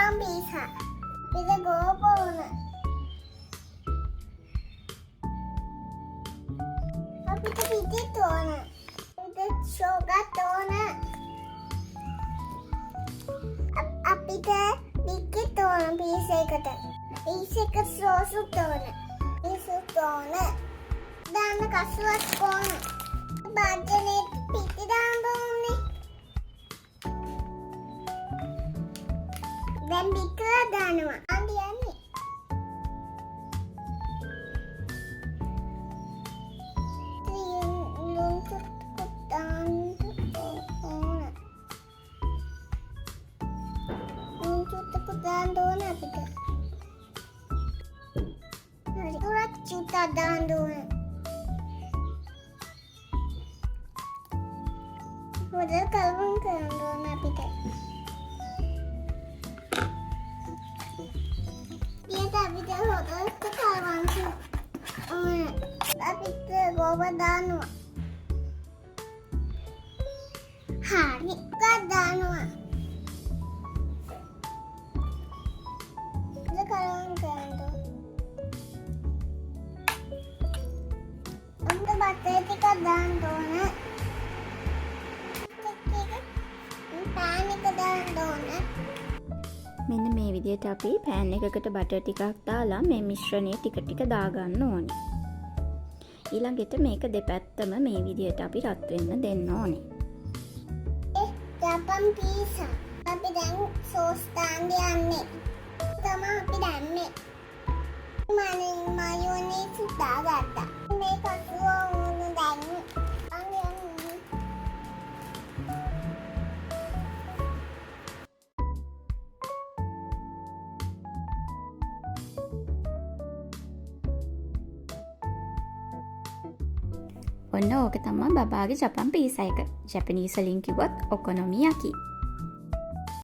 ජපන් pizza. පිට ගෝපෝන. අපිට පිටිත් ඕන. අපිට ෂෝගත් ඕන. අපිට බික්කිත් ඕන පීස් එකට. පීස් එක සෝසුත් ඕන. පීසුත් ඕන. දාන්න කසුවත් ඕන. භාජනයේ පිටි දාන්න ඕනේ. දැන් බික්කලා දානවා. අන්ඩි යන්නේ. Kita dandun. Model kalung kalung nabi deh. Dia tapi dia model kalung sih. Tapi dia gua danu. Hari gak danu. Dia kalung kalung. Untuk baterai tika දාන්න ඕන. පෑන් එක දාන්න ඕන. මෙන්න මේ විදිහට අපි පෑන් එකකට බටර් ටිකක් දාලා මේ මිශ්‍රණය ටික ටික දාගන්න ඕනේ. ඊළඟට මේක දෙපැත්තම මේ විදිහට අපි රත් වෙන්න දෙන්න ඕනේ. ජපන් පීසා. අපි දැන් සෝස් දාන්න යන්නේ. තමයි අපි දැම්මේ. මයෝනීස් දාගත්තා. මේ කසුව ඕන දැන්. ඔන්න ඕක තමයි බබාගේ ජපන් පීසා එක. ජැපනීස් වලින් කිව්වොත් ඔකොනොමියාකි.